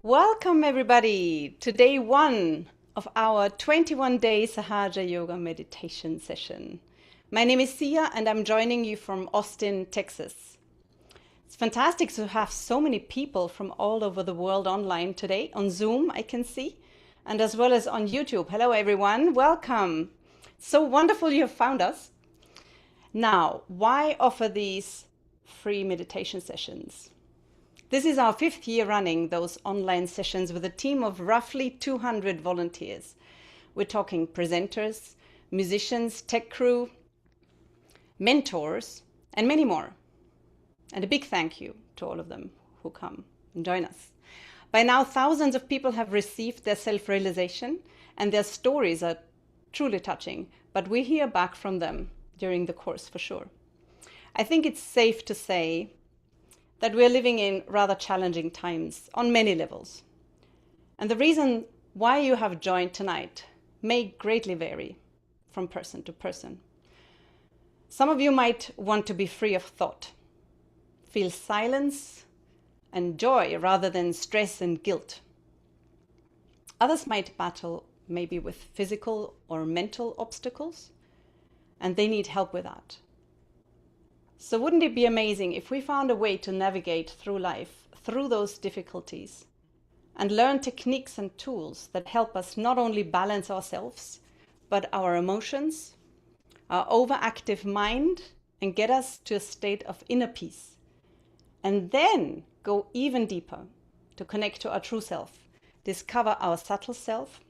Welcome everybody to day 1 of our 21-day Sahaja Yoga meditation session. My name is Sia and I'm joining you from Austin, Texas. It's fantastic to have so many people from all over the world online today. On Zoom I can see, and as well as on YouTube. Hello everyone, welcome. So wonderful you have found us. Now, why offer these free meditation sessions? This is our 5th year running those online sessions with a team of roughly 200 volunteers. We're talking presenters, musicians, tech crew, mentors, and many more. And a big thank you to all of them who come and join us. By now, thousands of people have received their self-realization, and their stories are truly touching, but we hear back from them during the course for sure. I think it's safe to say that we're living in rather challenging times on many levels. And the reason why you have joined tonight may greatly vary from person to person. Some of you might want to be free of thought, feel silence and joy rather than stress and guilt. Others might battle maybe with physical or mental obstacles, and they need help with that. So wouldn't it be amazing if we found a way to navigate through life, through those difficulties, and learn techniques and tools that help us not only balance ourselves, but our emotions, our overactive mind, and get us to a state of inner peace. And then go even deeper to connect to our true self, discover our subtle self,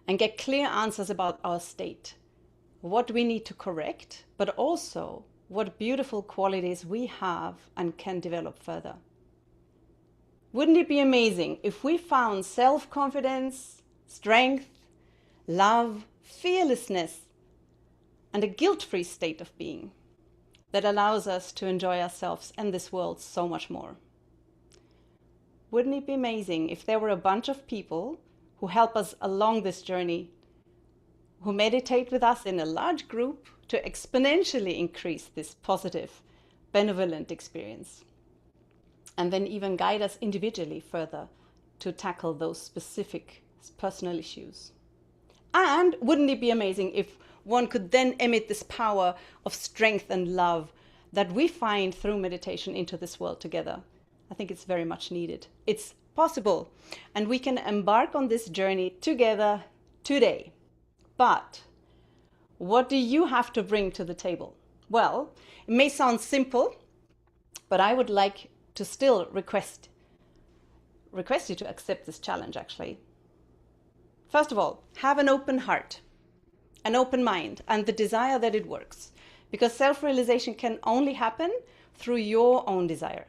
and get clear answers about our state, what we need to correct, but also what beautiful qualities we have and can develop further. Wouldn't it be amazing if we found self-confidence, strength, love, fearlessness, and a guilt-free state of being that allows us to enjoy ourselves and this world so much more? Wouldn't it be amazing if there were a bunch of people who help us along this journey, who meditate with us in a large group to exponentially increase this positive, benevolent experience, and then even guide us individually further to tackle those specific personal issues? And wouldn't it be amazing if one could then emit this power of strength and love that we find through meditation into this world together? I think it's very much needed. It's possible, and we can embark on this journey together today. But what do you have to bring to the table? Well, it may sound simple, but I would like to still request you to accept this challenge actually. First of all, have an open heart, an open mind, and the desire that it works. Because self-realization can only happen through your own desire.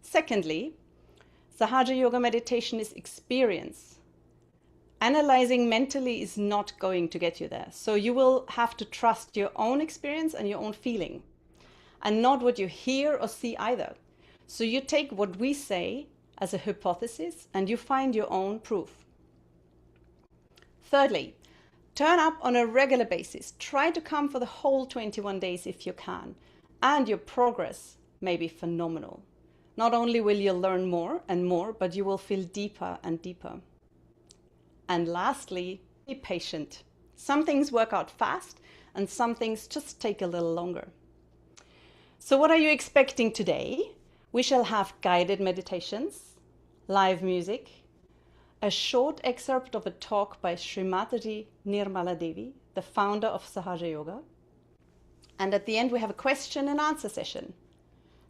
Secondly, Sahaja Yoga meditation is experience. Analyzing mentally is not going to get you there. So you will have to trust your own experience and your own feeling, and not what you hear or see either. So you take what we say as a hypothesis and you find your own proof. Thirdly, turn up on a regular basis. Try to come for the whole 21 days if you can, and your progress may be phenomenal. Not only will you learn more and more, but you will feel deeper and deeper. And lastly, be patient. Some things work out fast and some things just take a little longer. So what are you expecting today? We shall have guided meditations, live music, a short excerpt of a talk by Shri Mataji Nirmala Devi, the founder of Sahaja Yoga. And at the end, we have a question and answer session.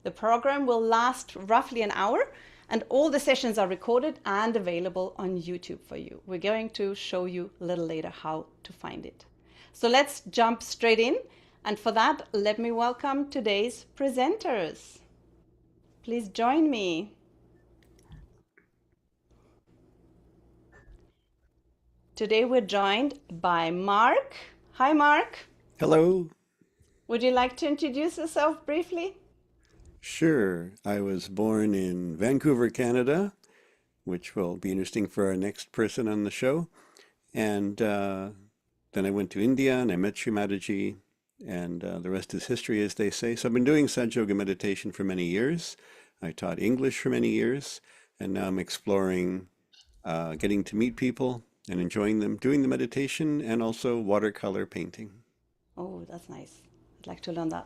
The program will last roughly an hour, and all the sessions are recorded and available on YouTube for you. We're going to show you a little later how to find it. So let's jump straight in. And for that, let me welcome today's presenters. Please join me. Today we're joined by Mark. Hi, Mark. Hello. Would you like to introduce yourself briefly? Sure. I was born in Vancouver, Canada, which will be interesting for our next person on the show. And then I went to India and I met Shri Mataji, and the rest is history, as they say. So I've been doing Sahaja Yoga meditation for many years. I taught English for many years, and now I'm exploring getting to meet people and enjoying them, doing the meditation, and also watercolor painting. Oh, that's nice. I'd like to learn that.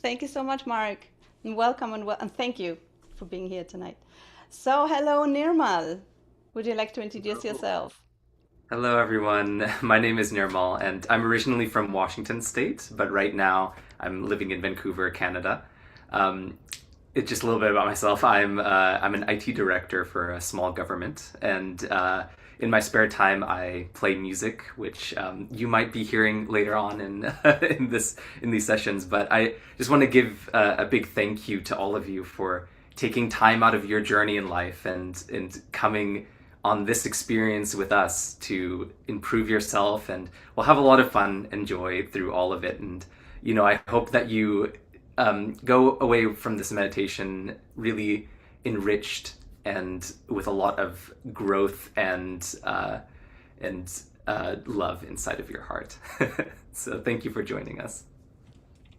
Thank you so much, Mark. And welcome and thank you for being here tonight. So, hello, Nirmal. Would you like to introduce yourself? Hello, everyone. My name is Nirmal, and I'm originally from Washington State, but right now I'm living in Vancouver, Canada. Um, it's just a little bit about myself. I'm an IT director for a small government, and in my spare time, I play music, which you might be hearing later on in in these sessions. But I just want to give a big thank you to all of you for taking time out of your journey in life and coming on this experience with us to improve yourself, and we'll have a lot of fun and joy through all of it. And I hope that you go away from this meditation really enriched and with a lot of growth and love inside of your heart. So thank you for joining us.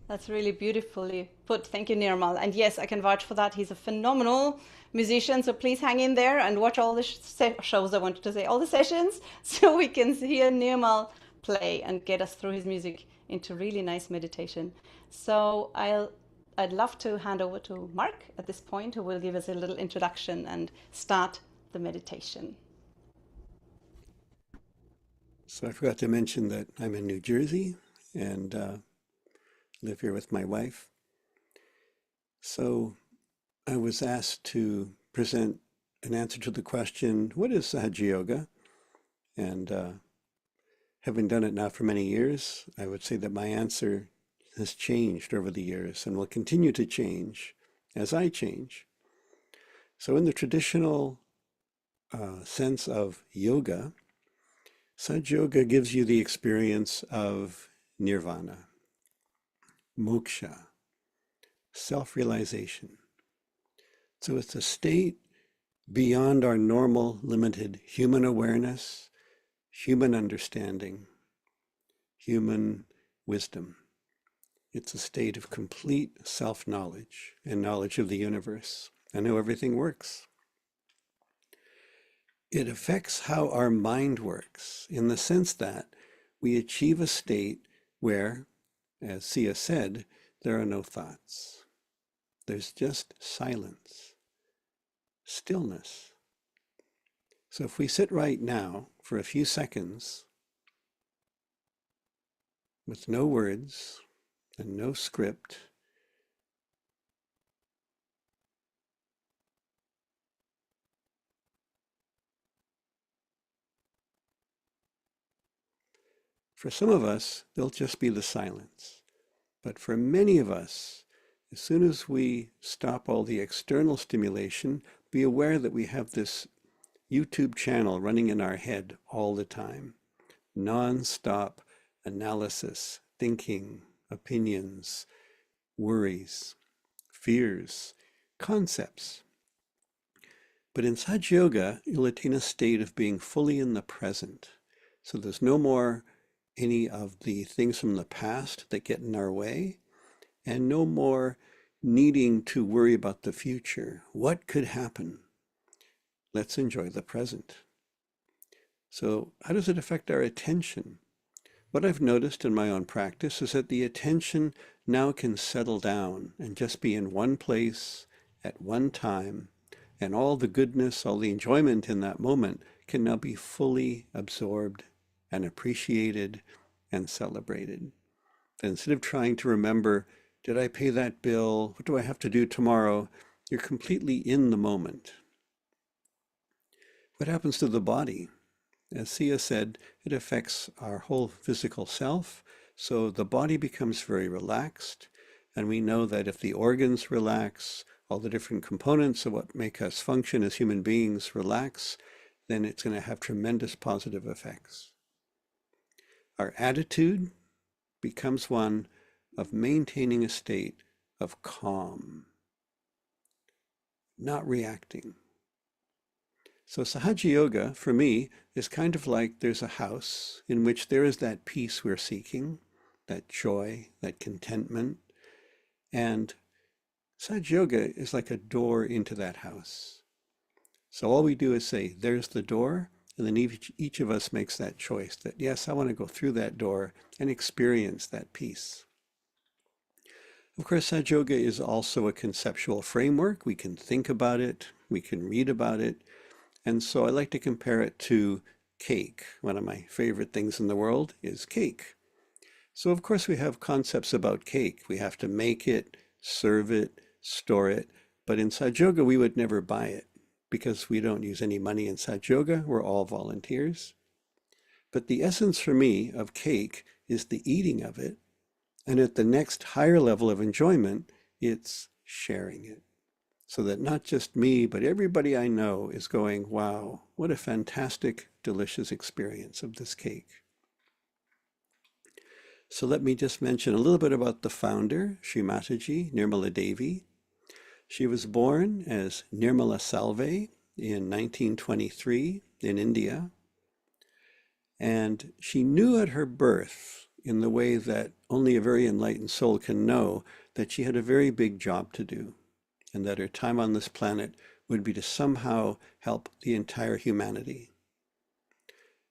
That's really beautifully put. Thank you, Nirmal. And yes, I can vouch for that. He's a phenomenal musician. So please hang in there and watch all the shows, I wanted to say, all the sessions, so we can hear Nirmal play and get us through his music into really nice meditation. So I'd love to hand over to Mark at this point, who will give us a little introduction and start the meditation. So I forgot to mention that I'm in New Jersey and live here with my wife. So I was asked to present an answer to the question, what is Sahaja Yoga? And having done it now for many years, I would say that my answer has changed over the years and will continue to change as I change. So in the traditional sense of yoga, Sahaja Yoga gives you the experience of nirvana, moksha, self-realization. So it's a state beyond our normal limited human awareness, human understanding, human wisdom. It's a state of complete self-knowledge and knowledge of the universe and how everything works. It affects how our mind works in the sense that we achieve a state where, as Sia said, there are no thoughts. There's just silence, stillness. So if we sit right now for a few seconds with no words and no script. For some of us, there'll just be the silence. But for many of us, as soon as we stop all the external stimulation, be aware that we have this YouTube channel running in our head all the time. Non-stop analysis, thinking, opinions, worries, fears, concepts. But in Sahaja Yoga, you'll attain a state of being fully in the present. So there's no more any of the things from the past that get in our way, and no more needing to worry about the future. What could happen? Let's enjoy the present. So how does it affect our attention? What I've noticed in my own practice is that the attention now can settle down and just be in one place at one time, and all the goodness, all the enjoyment in that moment can now be fully absorbed and appreciated and celebrated. And instead of trying to remember, did I pay that bill? What do I have to do tomorrow? You're completely in the moment. What happens to the body? As Sia said, it affects our whole physical self. So the body becomes very relaxed. And we know that if the organs relax, all the different components of what make us function as human beings relax, then it's going to have tremendous positive effects. Our attitude becomes one of maintaining a state of calm, not reacting. So Sahaja Yoga, for me, is kind of like there's a house in which there is that peace we're seeking, that joy, that contentment. And Sahaja Yoga is like a door into that house. So all we do is say, there's the door, and then each of us makes that choice that, yes, I want to go through that door and experience that peace. Of course, Sahaja Yoga is also a conceptual framework. We can think about it, we can read about it. And so I like to compare it to cake. One of my favorite things in the world is cake. So of course we have concepts about cake. We have to make it, serve it, store it. But in Sahaja Yoga, we would never buy it because we don't use any money in Sahaja Yoga. We're all volunteers. But the essence for me of cake is the eating of it. And at the next higher level of enjoyment, it's sharing it. So that not just me, but everybody I know is going, wow, what a fantastic, delicious experience of this cake. So let me just mention a little bit about the founder, Shri Mataji Nirmala Devi. She was born as Nirmala Salve in 1923 in India. And she knew at her birth, in the way that only a very enlightened soul can know, that she had a very big job to do, and that her time on this planet would be to somehow help the entire humanity.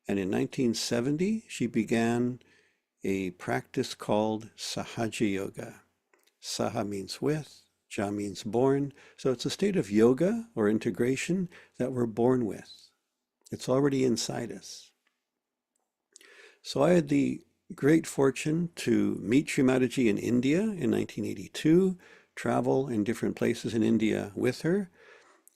And in 1970, she began a practice called Sahaja Yoga. Saha means with, Ja means born. So it's a state of yoga or integration that we're born with. It's already inside us. So I had the great fortune to meet Shri Mataji in India in 1982, travel in different places in India with her.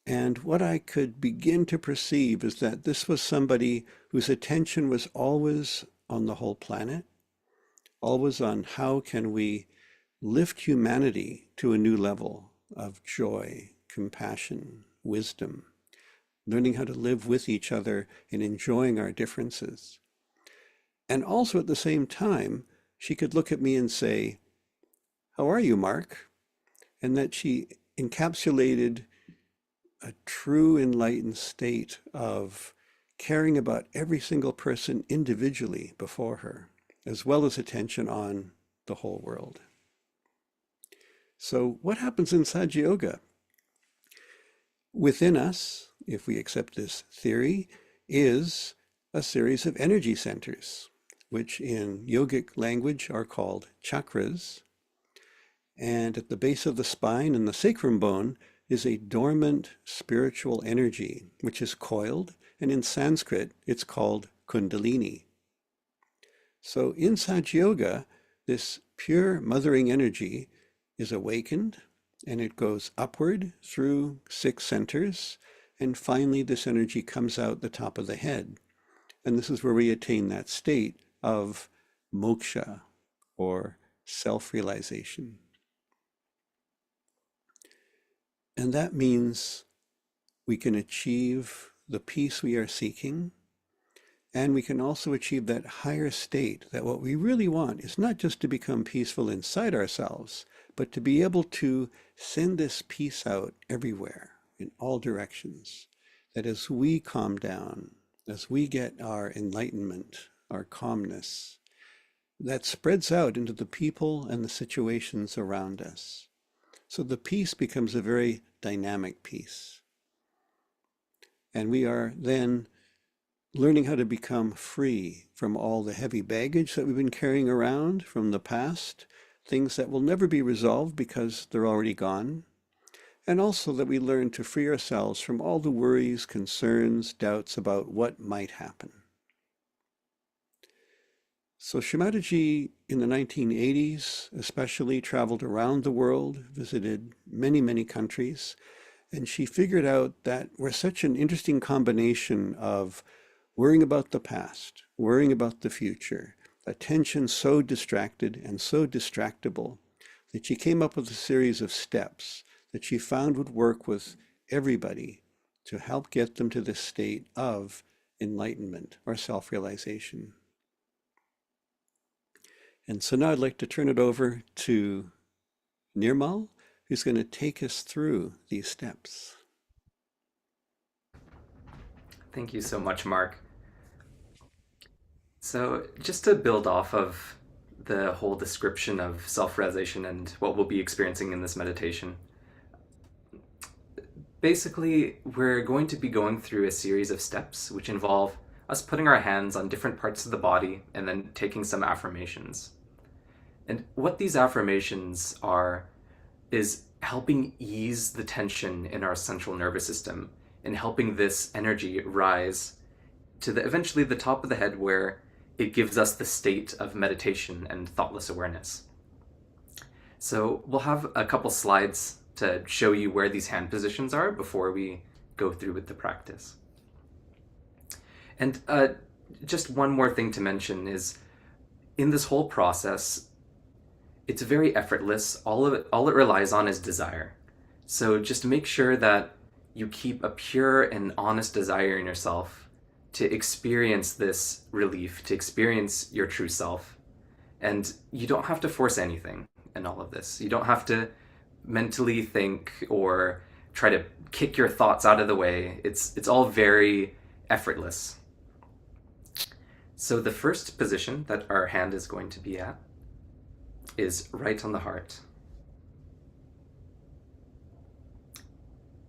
And what I could begin to perceive is that this was somebody whose attention was always on the whole planet, always on how can we lift humanity to a new level of joy, compassion, wisdom, learning how to live with each other and enjoying our differences. And also at the same time, she could look at me and say, "How are you, Mark?" And that she encapsulated a true enlightened state of caring about every single person individually before her, as well as attention on the whole world. So what happens in Sahaja Yoga? Within us, if we accept this theory, is a series of energy centers, which in yogic language are called chakras. And at the base of the spine and the sacrum bone is a dormant spiritual energy, which is coiled, and in Sanskrit, it's called Kundalini. So in Sahaja Yoga, this pure mothering energy is awakened, and it goes upward through 6 centers, and finally this energy comes out the top of the head. And this is where we attain that state of moksha, or self-realization. And that means we can achieve the peace we are seeking, and we can also achieve that higher state, that what we really want is not just to become peaceful inside ourselves, but to be able to send this peace out everywhere, in all directions. That as we calm down, as we get our enlightenment, our calmness, that spreads out into the people and the situations around us. So the peace becomes a very dynamic peace. And we are then learning how to become free from all the heavy baggage that we've been carrying around from the past, things that will never be resolved because they're already gone. And also that we learn to free ourselves from all the worries, concerns, doubts about what might happen. So Shri Mataji in the 1980s especially traveled around the world, visited many, many countries, and she figured out that we're such an interesting combination of worrying about the past, worrying about the future, attention so distracted and so distractible, that she came up with a series of steps that she found would work with everybody to help get them to this state of enlightenment or self-realization. And so now I'd like to turn it over to Nirmal, who's going to take us through these steps. Thank you so much, Mark. So, just to build off of the whole description of self-realization and what we'll be experiencing in this meditation, basically, we're going to be going through a series of steps which involve us putting our hands on different parts of the body and then taking some affirmations. And what these affirmations are is helping ease the tension in our central nervous system and helping this energy rise to eventually the top of the head, where it gives us the state of meditation and thoughtless awareness. So we'll have a couple slides to show you where these hand positions are before we go through with the practice. And just one more thing to mention is, in this whole process, it's very effortless. All it relies on is desire. So just make sure that you keep a pure and honest desire in yourself to experience this relief, to experience your true self. And you don't have to force anything in all of this. You don't have to mentally think or try to kick your thoughts out of the way. It's all very effortless. So the first position that our hand is going to be at is right on the heart.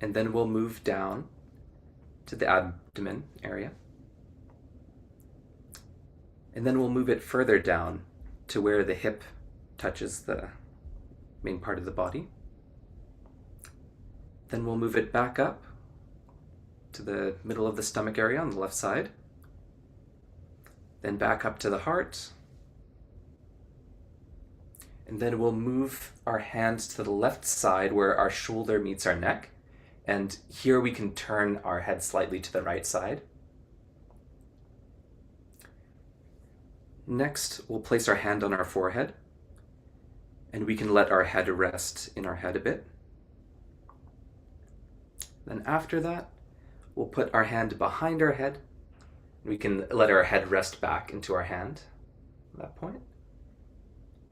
And then we'll move down to the abdomen area. And then we'll move it further down to where the hip touches the main part of the body. Then we'll move it back up to the middle of the stomach area on the left side. Then back up to the heart. And then we'll move our hands to the left side where our shoulder meets our neck. And here we can turn our head slightly to the right side. Next, we'll place our hand on our forehead, and we can let our head rest in our head a bit. Then after that, we'll put our hand behind our head. We can let our head rest back into our hand at that point.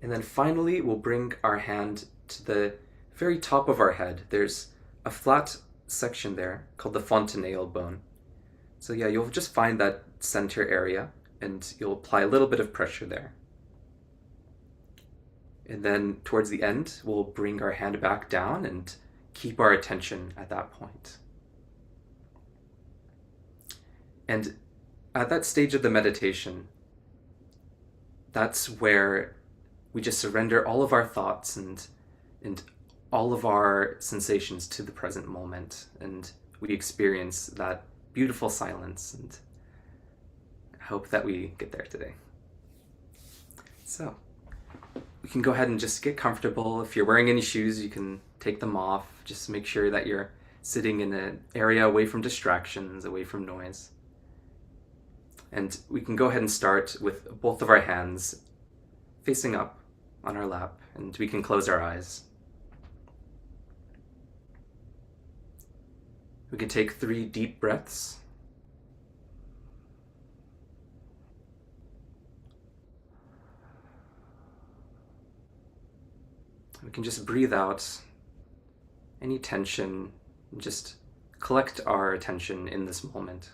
And then finally, we'll bring our hand to the very top of our head. There's a flat section there called the fontanelle bone. So yeah, you'll just find that center area and you'll apply a little bit of pressure there. And then towards the end, we'll bring our hand back down and keep our attention at that point. And at that stage of the meditation, that's where we just surrender all of our thoughts and all of our sensations to the present moment, and we experience that beautiful silence, and I hope that we get there today. So we can go ahead and just get comfortable. If you're wearing any shoes, you can take them off. Just make sure that you're sitting in an area away from distractions, away from noise. And we can go ahead and start with both of our hands facing up on our lap, and we can close our eyes. We can take 3 deep breaths. We can just breathe out any tension and just collect our attention in this moment.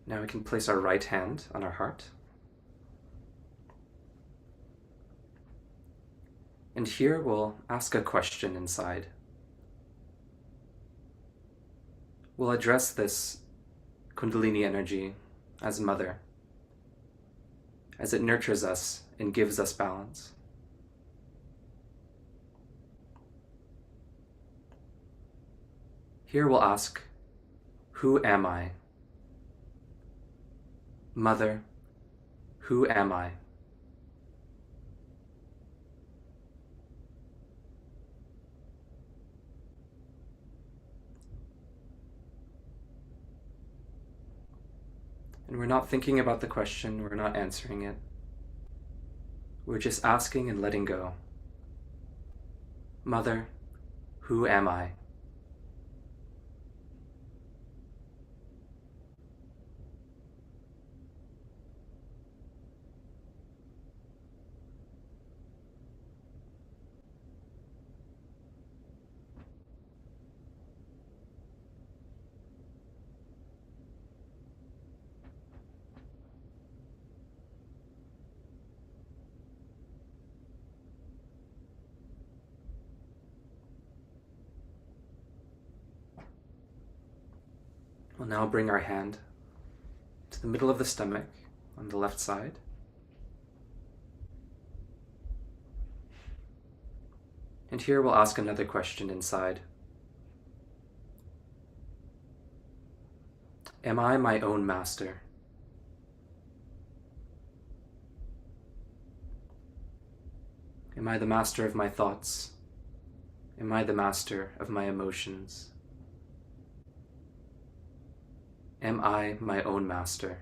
Now we can place our right hand on our heart. And here we'll ask a question inside. We'll address this Kundalini energy as mother, as it nurtures us and gives us balance. Here we'll ask, who am I? Mother, who am I? And we're not thinking about the question, we're not answering it. We're just asking and letting go. Mother, who am I? We'll now bring our hand to the middle of the stomach on the left side. And here we'll ask another question inside. Am I my own master? Am I the master of my thoughts? Am I the master of my emotions? Am I my own master?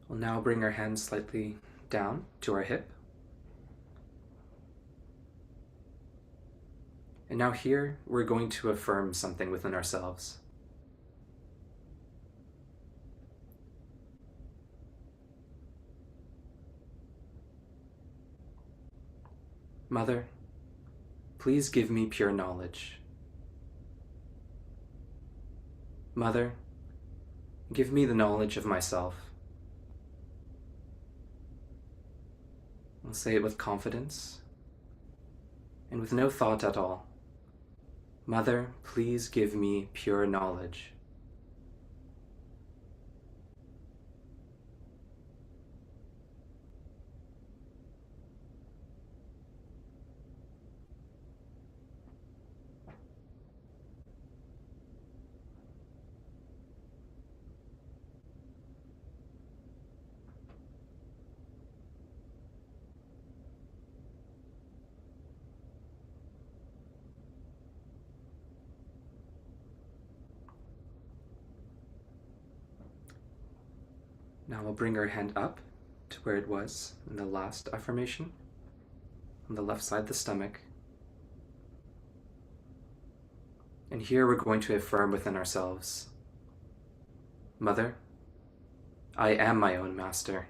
We'll now bring our hands slightly down to our hip. And now here, we're going to affirm something within ourselves. Mother, please give me pure knowledge. Mother, give me the knowledge of myself. I'll say it with confidence and with no thought at all. Mother, please give me pure knowledge. Now we'll bring our hand up to where it was in the last affirmation, on the left side of the stomach. And here we're going to affirm within ourselves, Mother, I am my own master.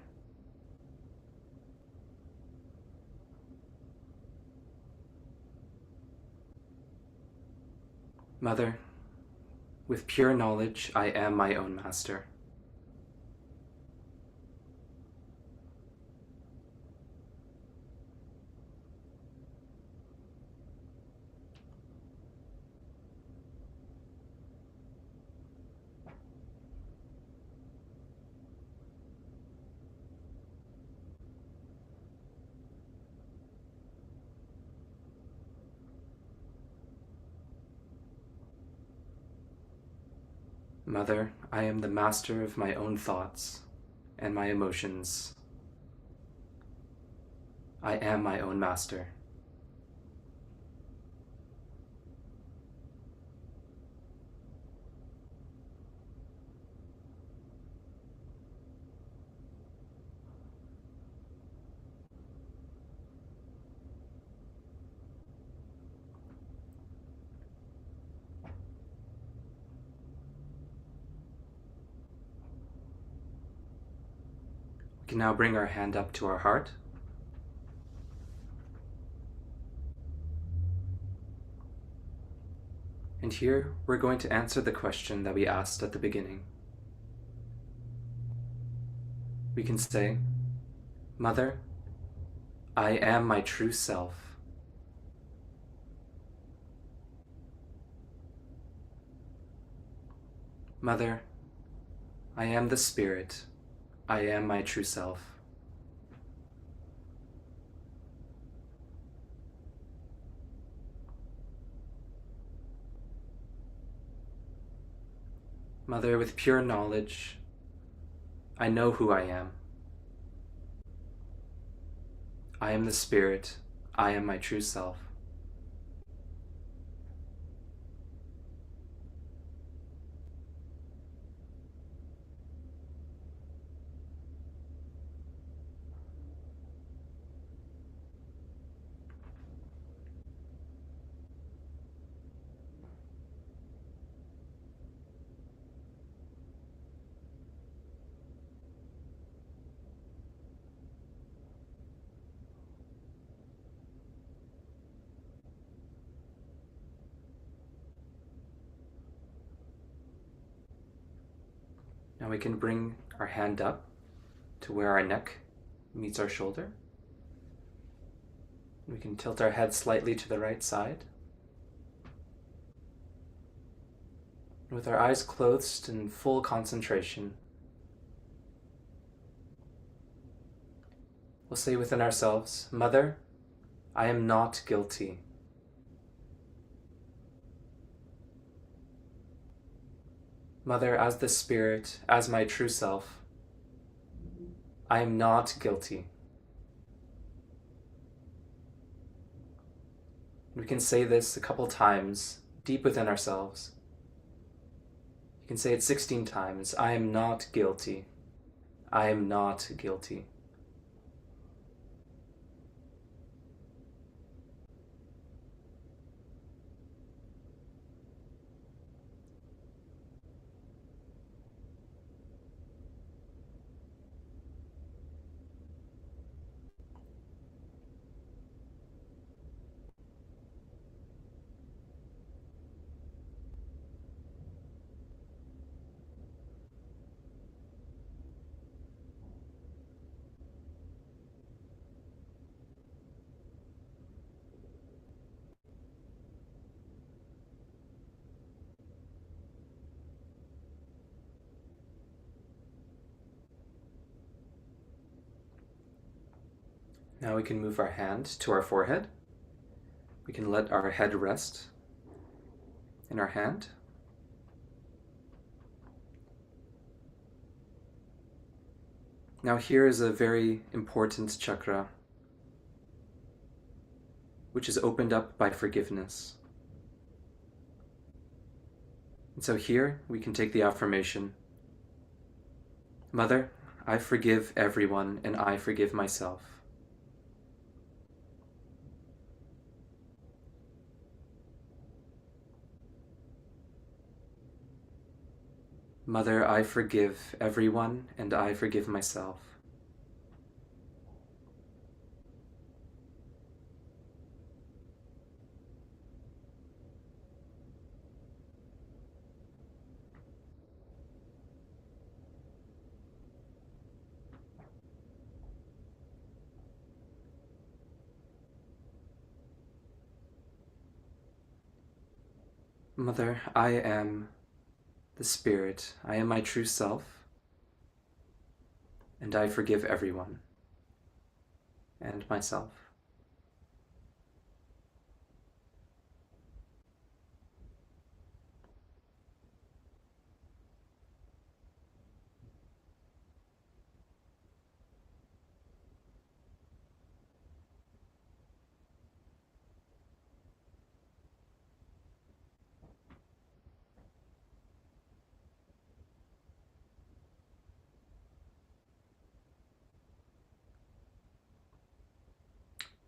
Mother, with pure knowledge, I am my own master. Mother, I am the master of my own thoughts and my emotions. I am my own master. We can now bring our hand up to our heart. And here we're going to answer the question that we asked at the beginning. We can say, Mother, I am my true self. Mother, I am the Spirit. I am my true self. Mother, with pure knowledge, I know who I am. I am the Spirit. I am my true self. Now we can bring our hand up to where our neck meets our shoulder. We can tilt our head slightly to the right side. With our eyes closed in full concentration, we'll say within ourselves, Mother, I am not guilty. Mother, as the Spirit, as my true self, I am not guilty. We can say this a couple times deep within ourselves. You can say it 16 times. I am not guilty. I am not guilty. Now we can move our hand to our forehead. We can let our head rest in our hand. Now here is a very important chakra, which is opened up by forgiveness. And so here we can take the affirmation, Mother, I forgive everyone and I forgive myself. Mother, I forgive everyone and I forgive myself. Mother, I am the Spirit. I am my true self, and I forgive everyone and myself.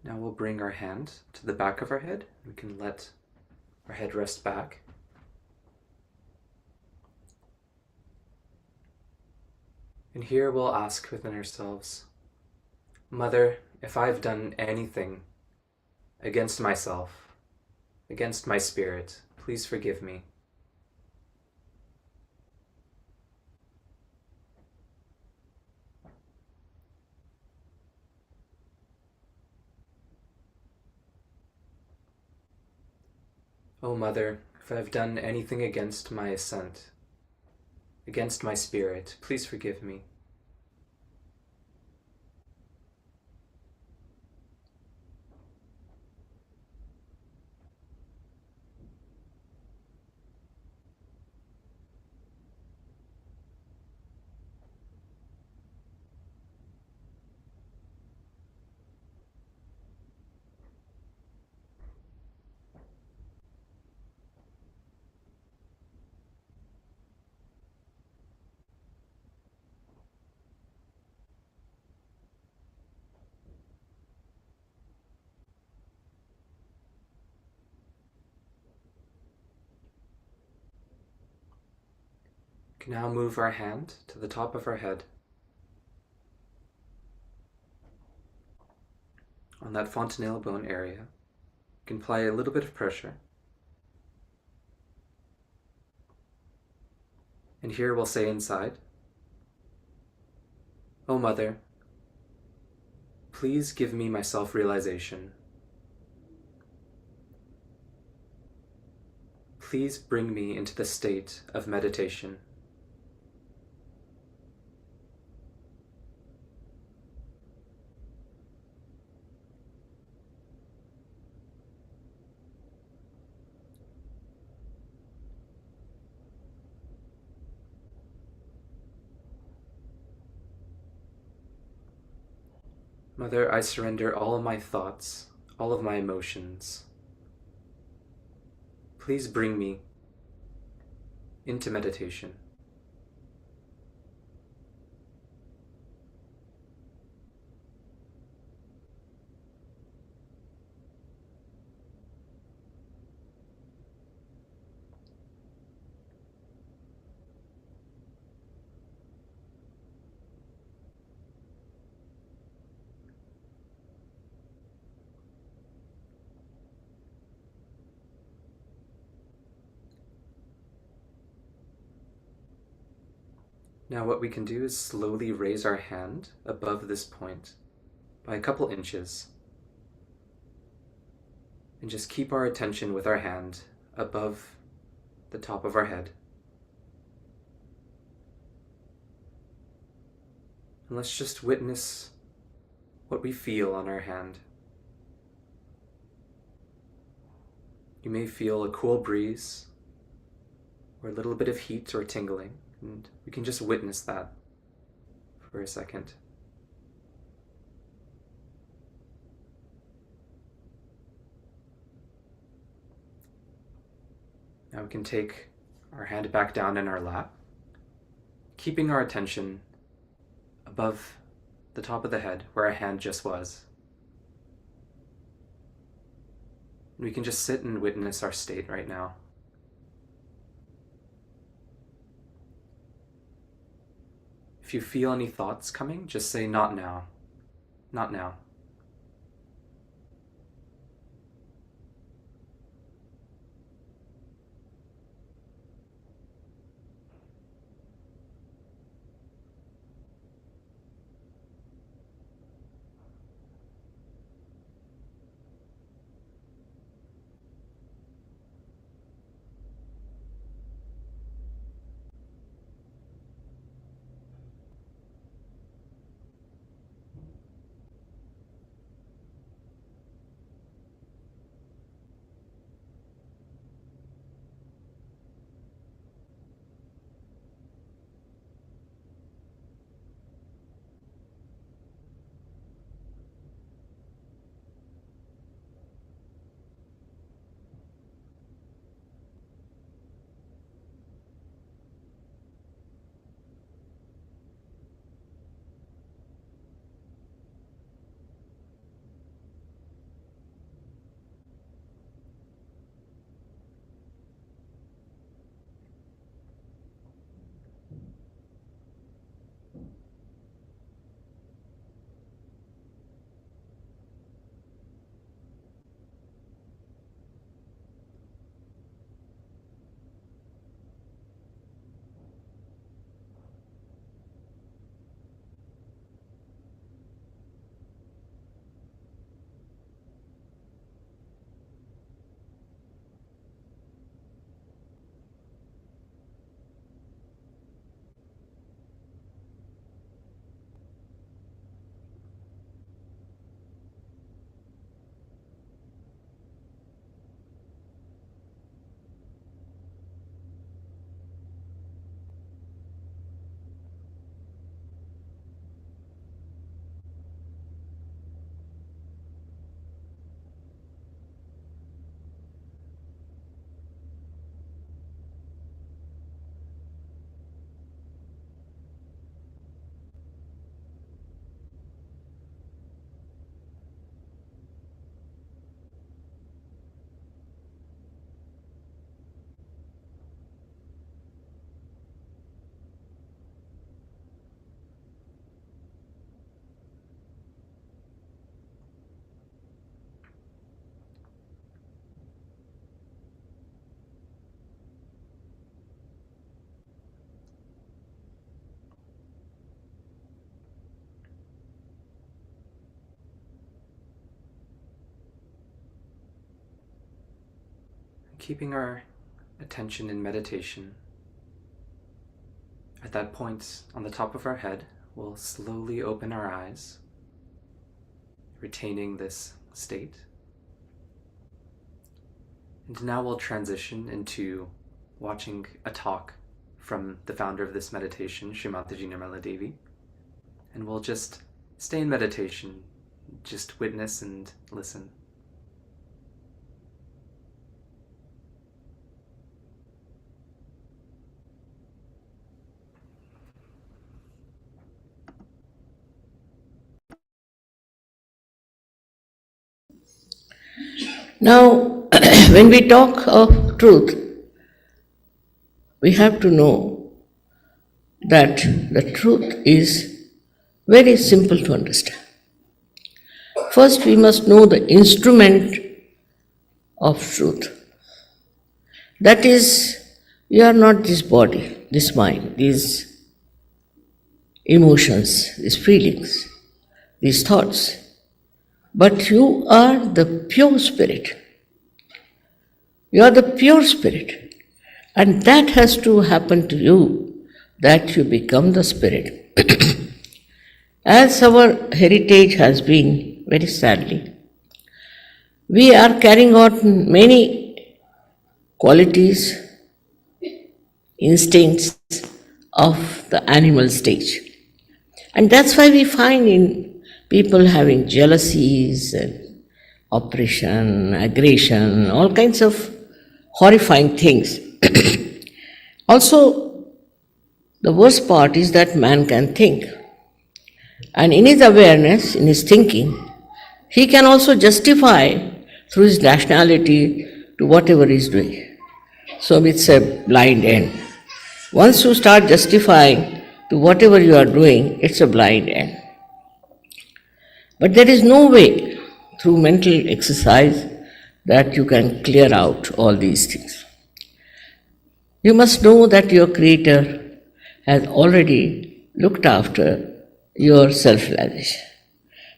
Now we'll bring our hand to the back of our head. We can let our head rest back. And here we'll ask within ourselves, Mother, if I've done anything against myself, against my spirit, please forgive me. Oh Mother, if I've done anything against my ascent, against my spirit, please forgive me. We can now move our hand to the top of our head. On that fontanelle bone area, you can apply a little bit of pressure. And here we'll say inside, Oh Mother, please give me my self-realization. Please bring me into the state of meditation. Mother, I surrender all of my thoughts, all of my emotions. Please bring me into meditation. Now what we can do is slowly raise our hand above this point by a couple inches and just keep our attention with our hand above the top of our head. And let's just witness what we feel on our hand. You may feel a cool breeze or a little bit of heat or tingling, and we can just witness that for a second. Now we can take our hand back down in our lap, keeping our attention above the top of the head where our hand just was. We can just sit and witness our state right now. If you feel any thoughts coming, just say, "Not now, not now." Keeping our attention in meditation, at that point on the top of our head, we'll slowly open our eyes, retaining this state. And now we'll transition into watching a talk from the founder of this meditation, Shri Mataji Nirmala Devi. And we'll just stay in meditation, just witness and listen. Now, when we talk of truth, we have to know that the truth is very simple to understand. First, we must know the instrument of truth. That is, you are not this body, this mind, these emotions, these feelings, these thoughts, but you are the pure spirit. You are the pure spirit. And that has to happen to you, that you become the spirit. As our heritage has been, very sadly, we are carrying out many qualities, instincts of the animal stage. And that's why we find in people having jealousies and oppression, aggression, all kinds of horrifying things. Also, the worst part is that man can think. And in his awareness, in his thinking, he can also justify through his rationality to whatever he is doing. So it's a blind end. Once you start justifying to whatever you are doing, it's a blind end. But there is no way through mental exercise that you can clear out all these things. You must know that your Creator has already looked after your self-realization.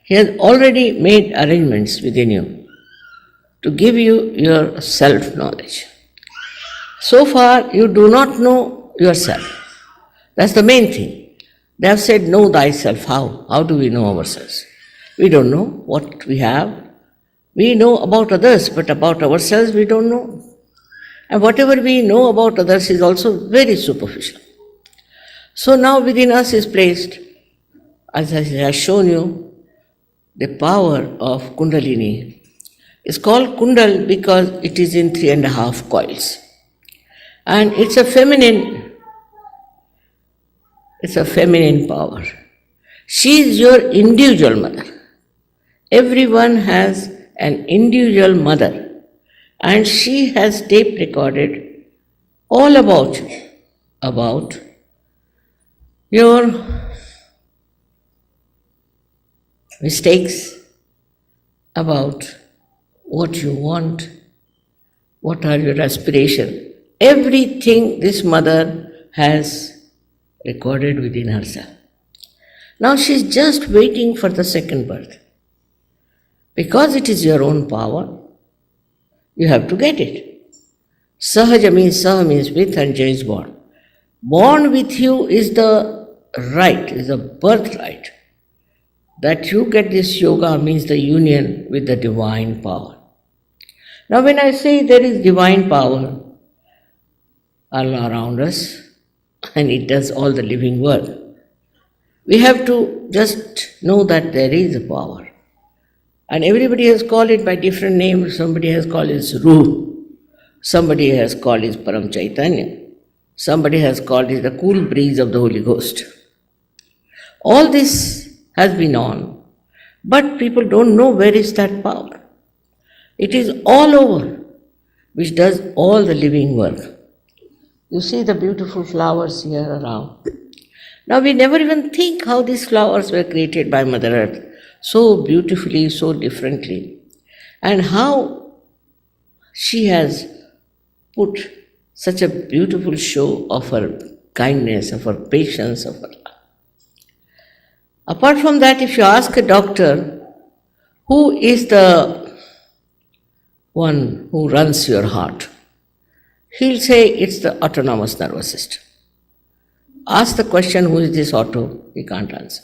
He has already made arrangements within you to give you your self-knowledge. So far, you do not know yourself. That's the main thing. They have said, know thyself. How? How do we know ourselves? We don't know what we have. We know about others, but about ourselves we don't know. And whatever we know about others is also very superficial. So now within us is placed, as I have shown you, the power of Kundalini. It's called Kundal because it is in 3.5 coils. And it's a feminine power. She is your individual mother. Everyone has an individual mother, and she has tape recorded all about you, about your mistakes, about what you want, what are your aspirations. Everything this mother has recorded within herself. Now she is just waiting for the second birth. Because it is your own power, you have to get it. Sahaja means Saha means with, and Jai is born. Born with you is the right, is a birthright. That you get this yoga means the union with the divine power. Now when I say there is divine power all around us, and it does all the living work, we have to just know that there is a power. And everybody has called it by different names. Somebody has called it Ruh. Somebody has called it Param Chaitanya. Somebody has called it the cool breeze of the Holy Ghost. All this has been on, but people don't know where is that power. It is all over, which does all the living work. You see the beautiful flowers here around. Now we never even think how these flowers were created by Mother Earth, so beautifully, so differently, and how she has put such a beautiful show of her kindness, of her patience, of her love. Apart from that, if you ask a doctor, who is the one who runs your heart, he'll say it's the autonomous nervous system. Ask the question, who is this auto? He can't answer.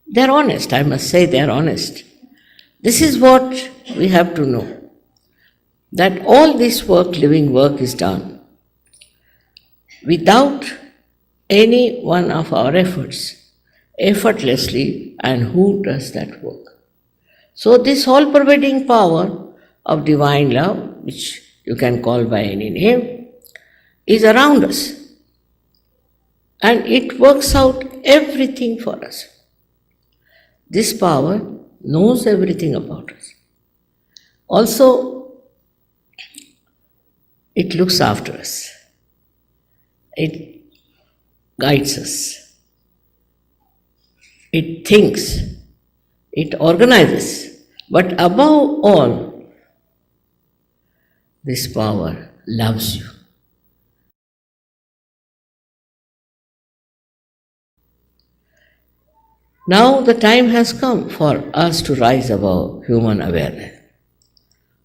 They're honest, I must say they're honest. This is what we have to know, that all this work, living work, is done without any one of our efforts, effortlessly, and who does that work? So this all-pervading power of divine love, which you can call by any name, is around us, and it works out everything for us. This power knows everything about us. Also, it looks after us. It guides us. It thinks. It organizes. But above all, this power loves you. Now the time has come for us to rise above human awareness.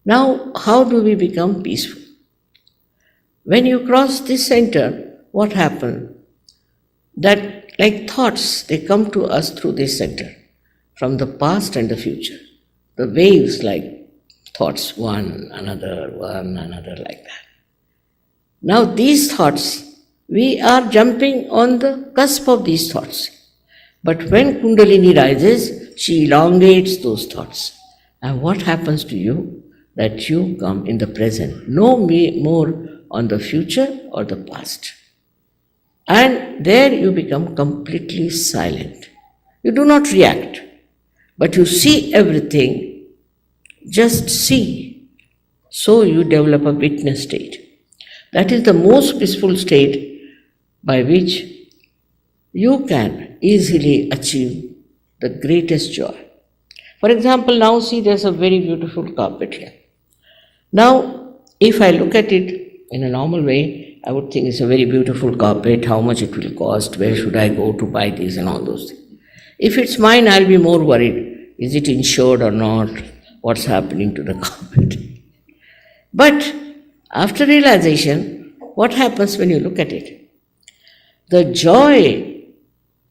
Now, how do we become peaceful? When you cross this center, what happens? That like thoughts, they come to us through this center, from the past and the future. The waves like thoughts, one, another, like that. Now these thoughts, we are jumping on the cusp of these thoughts. But when Kundalini rises, she elongates those thoughts. And what happens to you? That you come in the present, no more on the future or the past. And there you become completely silent. You do not react, but you see everything, just see. So you develop a witness state. That is the most peaceful state by which you can easily achieve the greatest joy. For example, now see there's a very beautiful carpet here. Now, if I look at it in a normal way, I would think it's a very beautiful carpet, how much it will cost, where should I go to buy this and all those things. If it's mine, I'll be more worried. Is it insured or not? What's happening to the carpet? But after realization, what happens when you look at it? The joy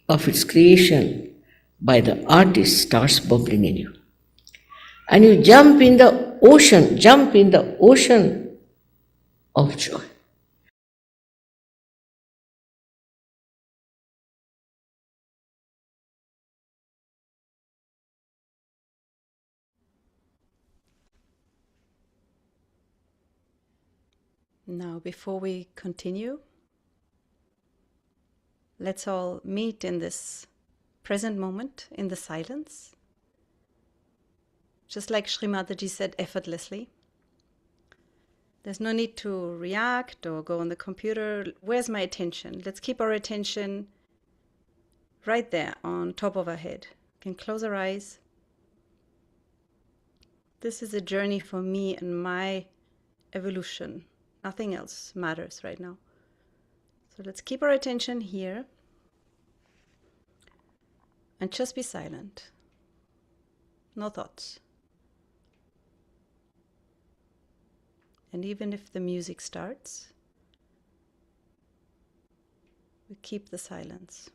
of its creation by the artist starts bubbling in you. And you jump in the ocean of joy. Now, before we continue, let's all meet in this present moment in the silence. Just like Shri Mataji said, effortlessly. There's no need to react or go on the computer. Where's my attention? Let's keep our attention right there on top of our head. We can close our eyes. This is a journey for me and my evolution. Nothing else matters right now. So let's keep our attention here and just be silent. No thoughts. And even if the music starts, we keep the silence.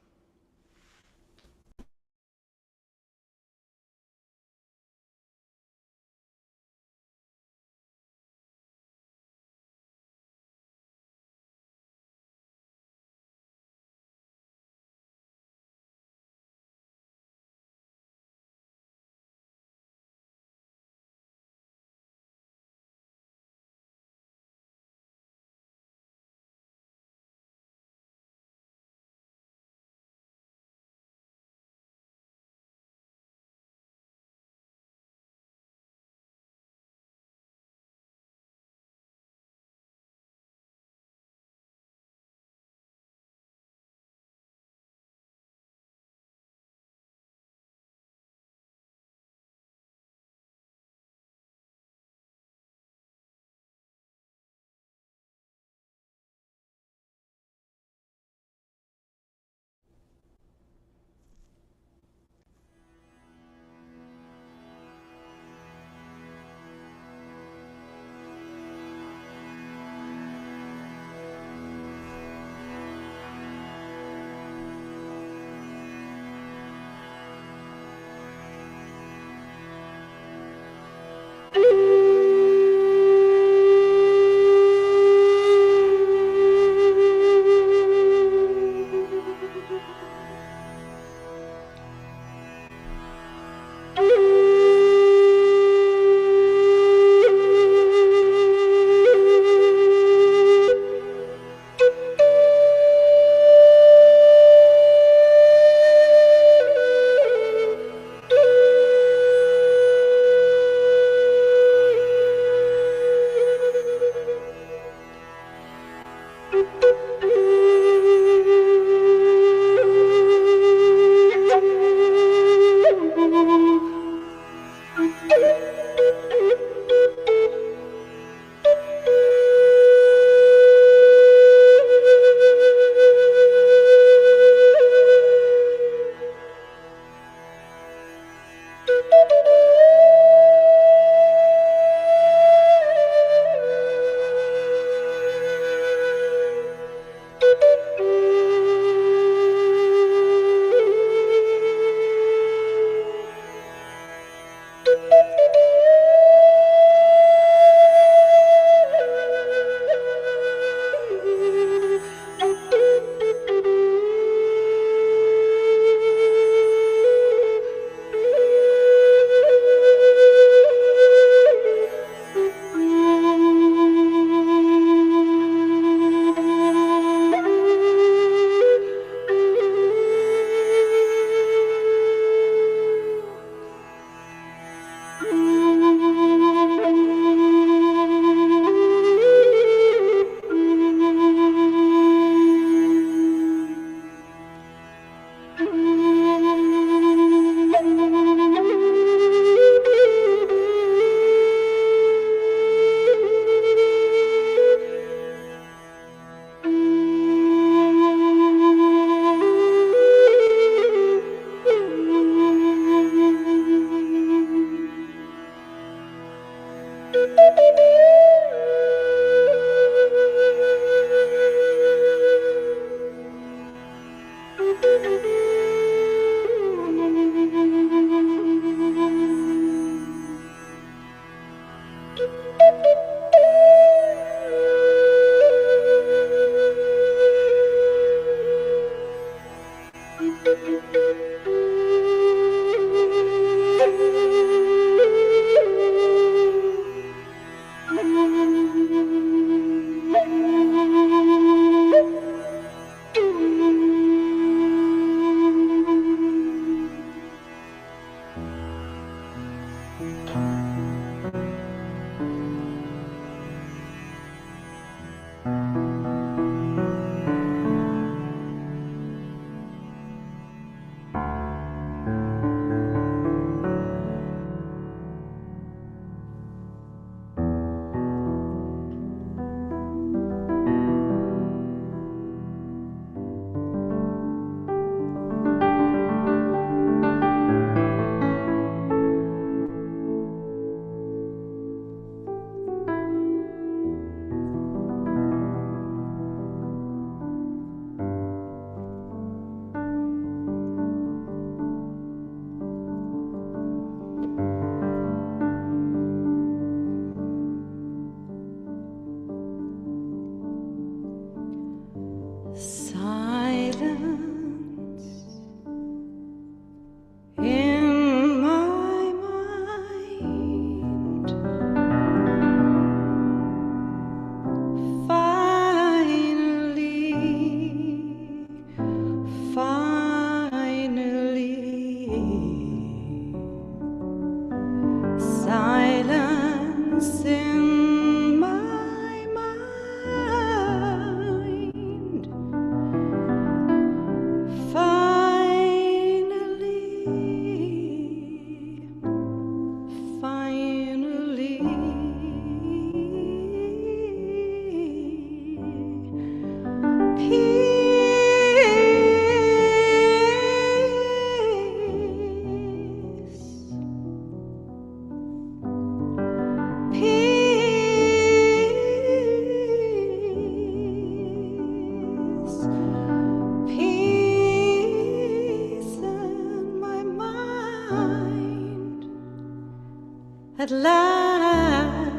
at last.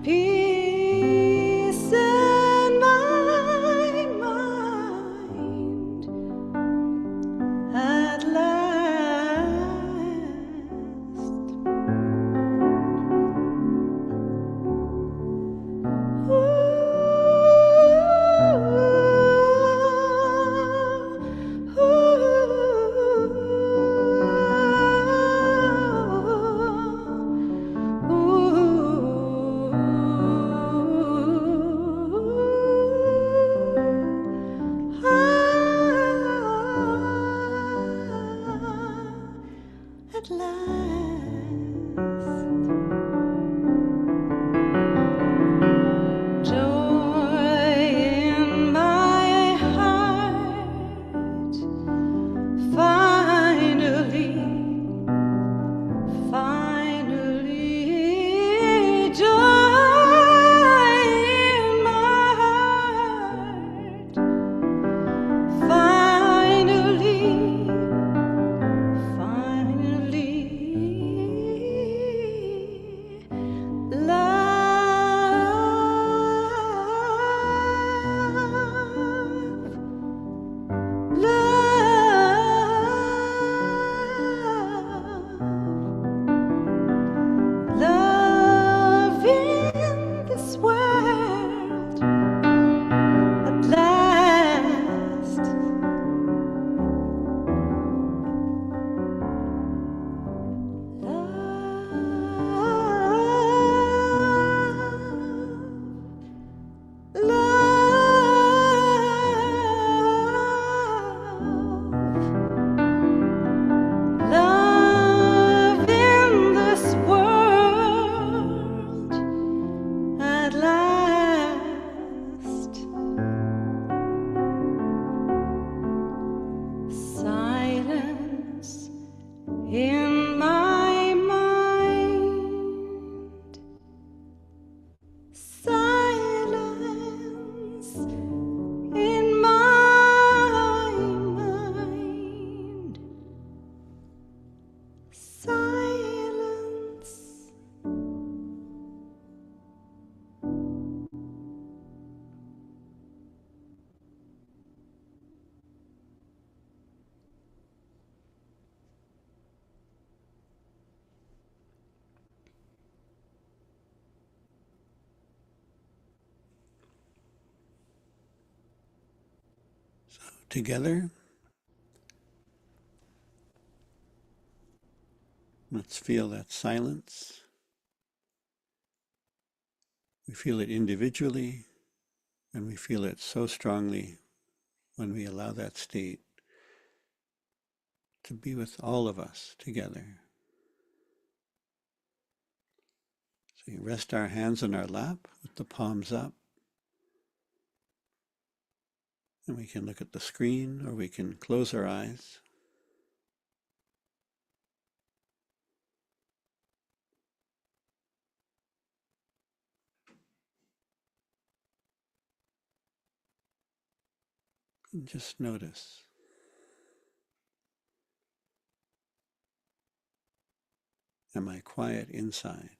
Peace in my mind at joy in my heart, finally, joy in my heart, finally, love in this world at last. Love in this world at last. Silence in my mind. Silence in my mind. Silence. Together, let's feel that silence. We feel it individually, and we feel it so strongly when we allow that state to be with all of us together. So you rest our hands on our lap with the palms up, and we can look at the screen or we can close our eyes. And just notice. Am I quiet inside?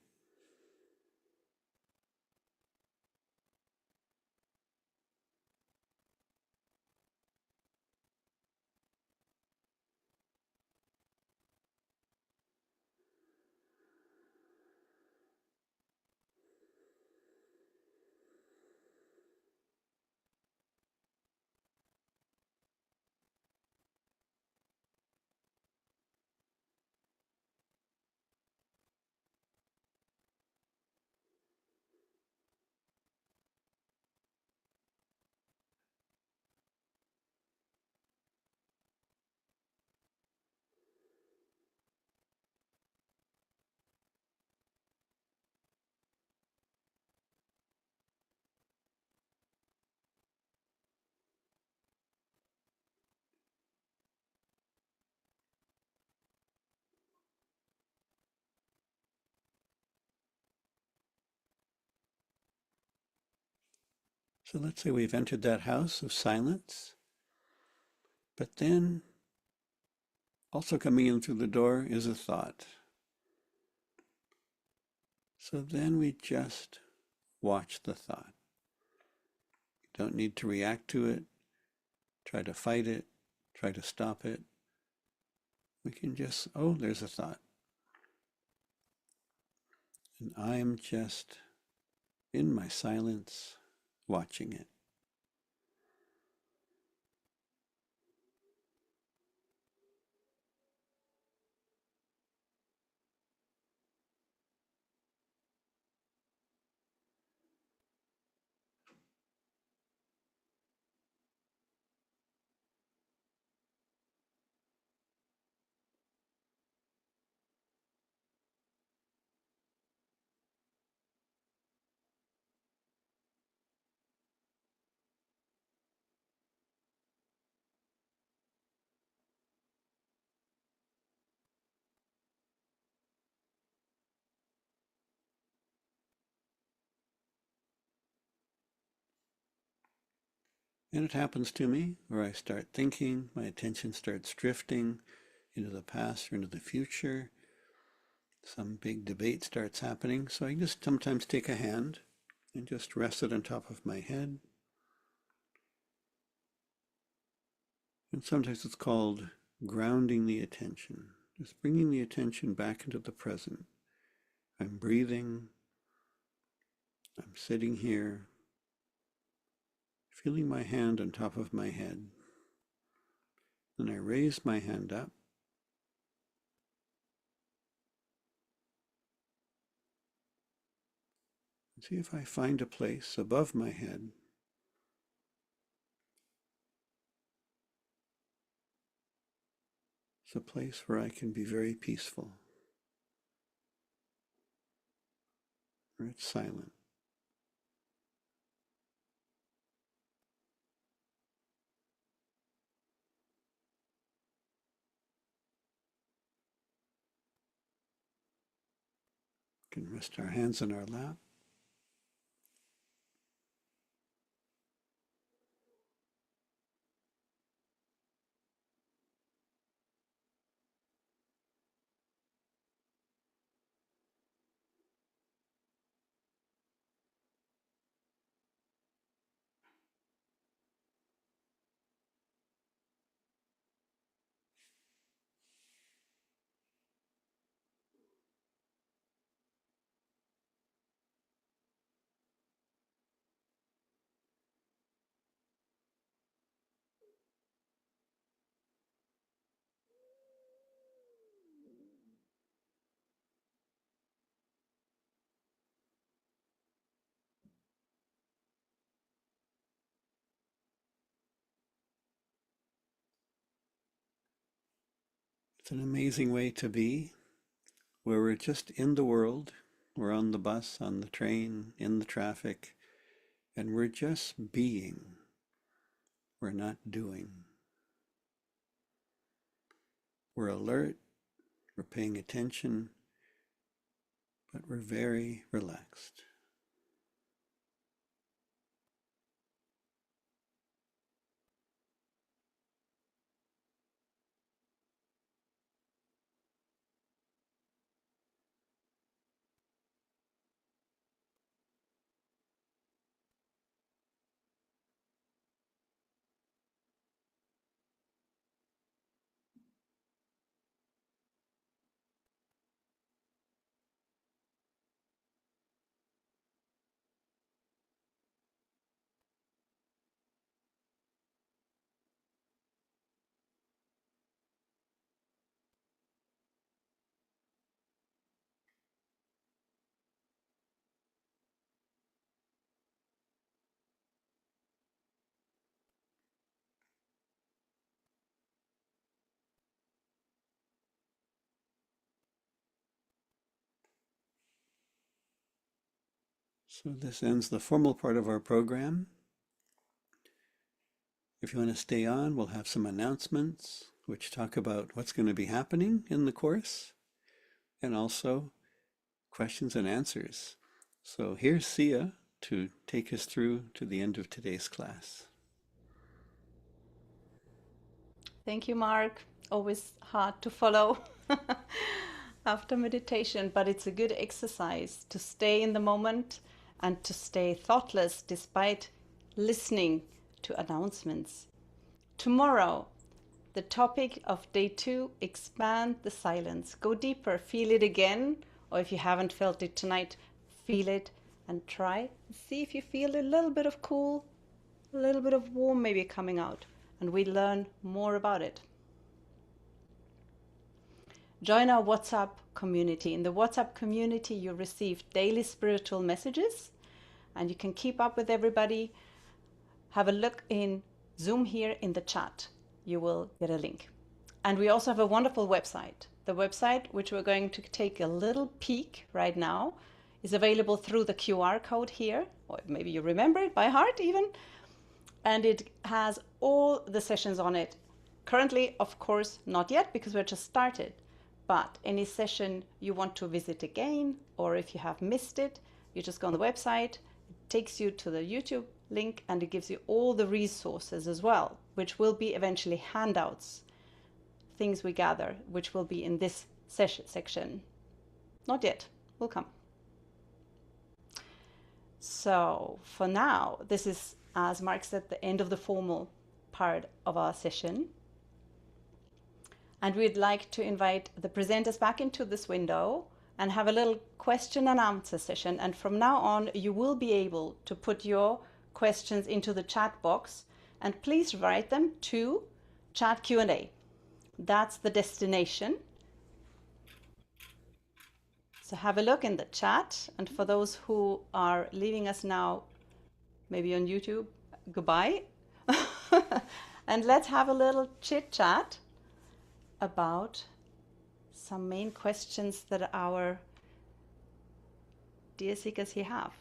So let's say we've entered that house of silence, but then also coming in through the door is a thought. So then we just watch the thought. You don't need to react to it, try to fight it, try to stop it. We can just, oh, there's a thought. And I'm just in my silence watching it. And it happens to me where I start thinking, my attention starts drifting into the past or into the future. Some big debate starts happening. So I just sometimes take a hand and just rest it on top of my head. And sometimes it's called grounding the attention, just bringing the attention back into the present. I'm breathing, I'm sitting here, feeling my hand on top of my head. Then I raise my hand up. And see if I find a place above my head. It's a place where I can be very peaceful, where it's silent. We can rest our hands on our lap. It's an amazing way to be, where we're just in the world. We're on the bus, on the train, in the traffic, and we're just being. We're not doing. We're alert, we're paying attention, but we're very relaxed. So this ends the formal part of our program. If you want to stay on, we'll have some announcements which talk about what's going to be happening in the course, and also questions and answers. So here's Sia to take us through to the end of today's class. Thank you, Mark. Always hard to follow after meditation, but it's a good exercise to stay in the moment and to stay thoughtless despite listening to announcements. Tomorrow, the topic of day 2, expand the silence. Go deeper, feel it again, or if you haven't felt it tonight, feel it and try. See if you feel a little bit of cool, a little bit of warm maybe coming out, and we learn more about it. Join our WhatsApp community. In the WhatsApp community, you receive daily spiritual messages, and you can keep up with everybody. Have a look in Zoom here in the chat. You will get a link. And we also have a wonderful website. The website, which we're going to take a little peek right now, is available through the QR code here, or maybe you remember it by heart even. And it has all the sessions on it. Currently, of course, not yet, because we're just started. But any session you want to visit again, or if you have missed it, you just go on the website. It takes you to the YouTube link, and it gives you all the resources as well, which will be eventually handouts, things we gather, which will be in this section. Not yet, will come. So for now, this is, as Mark said, the end of the formal part of our session. And we'd like to invite the presenters back into this window and have a little question and answer session. And from now on, you will be able to put your questions into the chat box, and please write them to chat Q&A. That's the destination. So have a look in the chat. And for those who are leaving us now, maybe on YouTube, goodbye. And let's have a little chit chat about some main questions that our dear seekers here have.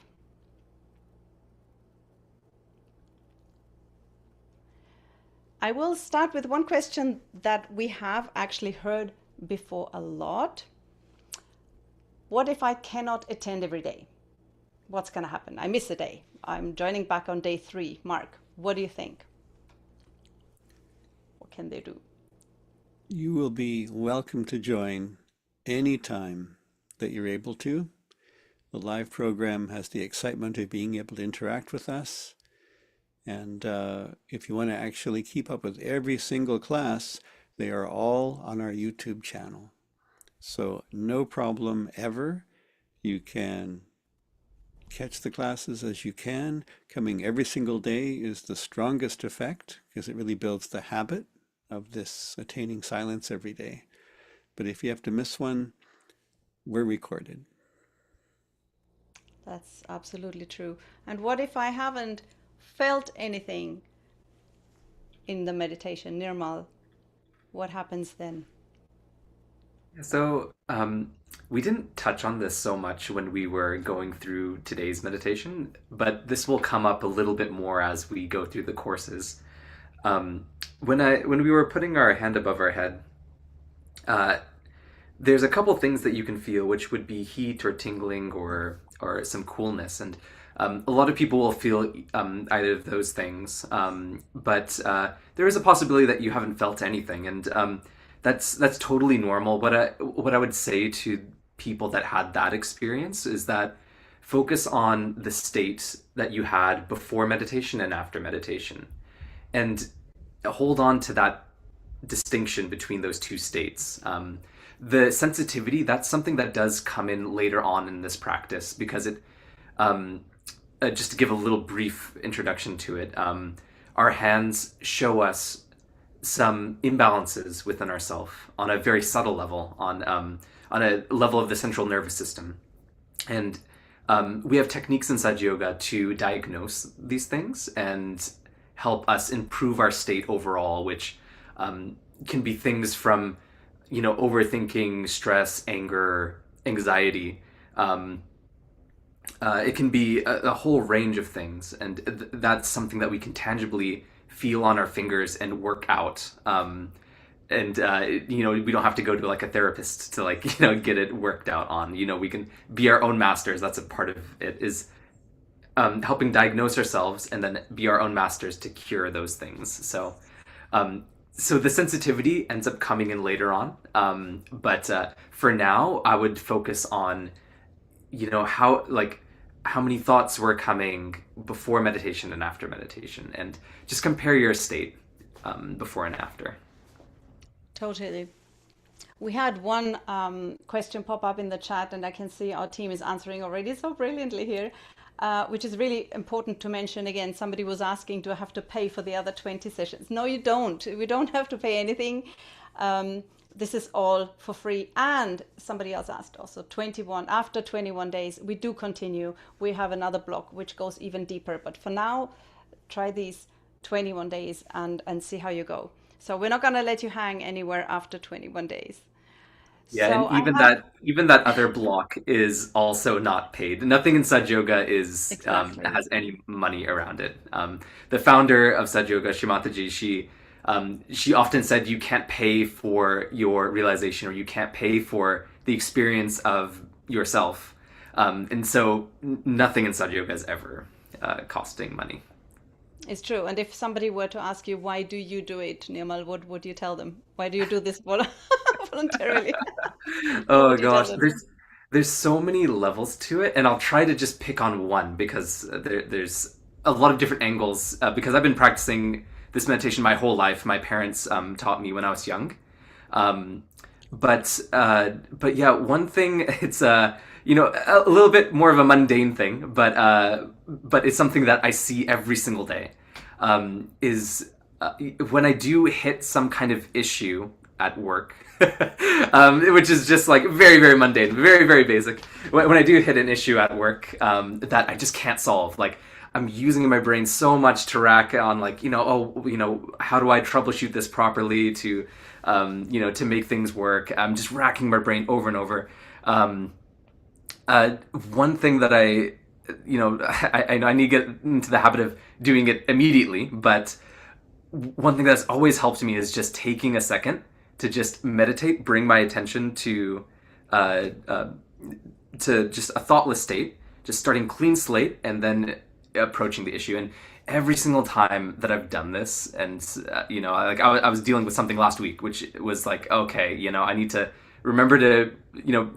I will start with one question that we have actually heard before a lot. What if I cannot attend every day? What's going to happen? I miss a day. I'm joining back on day 3. Mark, what do you think? What can they do? You will be welcome to join anytime that you're able to. The live program has the excitement of being able to interact with us. And if you want to actually keep up with every single class, they are all on our YouTube channel. So no problem ever. You can catch the classes as you can. Coming every single day is the strongest effect because it really builds the habit of this attaining silence every day. But if you have to miss one, we're recorded. That's absolutely true. And what if I haven't felt anything in the meditation, Nirmal? What happens then? So we didn't touch on this so much when we were going through today's meditation, but this will come up a little bit more as we go through the courses. When we were putting our hand above our head, there's a couple things that you can feel, which would be heat or tingling or some coolness, and a lot of people will feel either of those things, but there is a possibility that you haven't felt anything, and that's totally normal. What I would say to people that had that experience is that focus on the state that you had before meditation and after meditation, and hold on to that distinction between those two states. The sensitivity, that's something that does come in later on in this practice, because it, just to give a little brief introduction to it, our hands show us some imbalances within ourselves on a very subtle level, on a level of the central nervous system. And we have techniques in Sahaja Yoga to diagnose these things and help us improve our state overall, which can be things from, overthinking, stress, anger, anxiety. It can be a whole range of things, and that's something that we can tangibly feel on our fingers and work out. We don't have to go to like a therapist to get it worked out on. We can be our own masters. That's a part of it, is helping diagnose ourselves and then be our own masters to cure those things. So the sensitivity ends up coming in later on. But for now, I would focus on, how many thoughts were coming before meditation and after meditation, and just compare your state before and after. Totally. We had one question pop up in the chat, and I can see our team is answering already so brilliantly here, which is really important to mention again. Somebody was asking, do I have to pay for the other 20 sessions? No, you don't. We don't have to pay anything. This is all for free. And somebody else asked also, after 21 days, we do continue. We have another block which goes even deeper. But for now, try these 21 days and see how you go. So we're not going to let you hang anywhere after 21 days. Yeah, So and even that other block is also not paid. Nothing in Sahaja Yoga exactly. has any money around it. The founder of Sahaja Yoga, Shri Mataji, she often said you can't pay for your realization, or you can't pay for the experience of yourself. And so nothing in Sahaja Yoga is ever costing money. It's true. And if somebody were to ask you, why do you do it, Nirmal, what would you tell them? Why do you do this voluntarily? What Oh would you tell gosh, them? there's so many levels to it, and I'll try to just pick on one because there's a lot of different angles. Because I've been practicing this meditation my whole life. My parents taught me when I was young. Um, but yeah, one thing, it's a little bit more of a mundane thing, but it's something that I see every single day. Is When I do hit some kind of issue at work, which is just like very, very mundane, very, very basic. When I do hit an issue at work that I just can't solve, like I'm using my brain so much to rack on, like, how do I troubleshoot this properly to make things work? I'm just racking my brain over and over. One thing that I need to get into the habit of doing it immediately, but one thing that's always helped me is just taking a second to just meditate, bring my attention uh, uh, to just a thoughtless state, just starting clean slate, and then approaching the issue. And every single time that I've done this, and I was dealing with something last week, which was like, okay, I need to remember to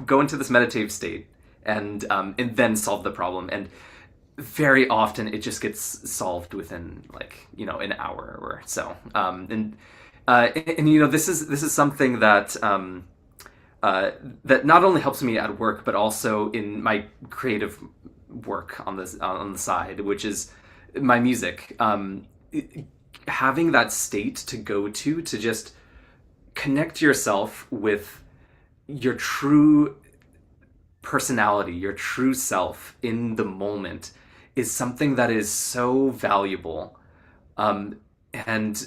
go into this meditative state and then solve the problem. And very often it just gets solved within like an hour or so. This is something that that not only helps me at work but also in my creative work on the side, which is my music. Having that state to go to just connect yourself with your true personality, your true self in the moment, is something that is so valuable. And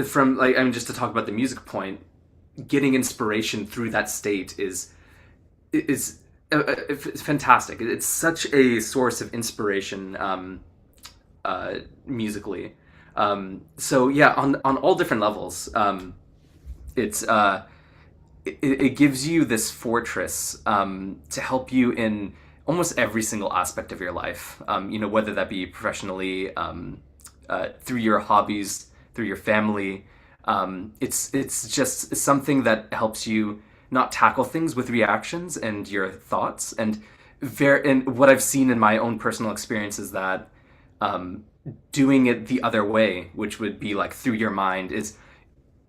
from just to talk about the music point, getting inspiration through that state is it's fantastic. It's such a source of inspiration musically. So yeah, on all different levels, it's it gives you this fortress to help you in almost every single aspect of your life. Whether that be professionally, through your hobbies, through your family. It's just something that helps you not tackle things with reactions and your thoughts. And what I've seen in my own personal experience is that doing it the other way, which would be like through your mind, is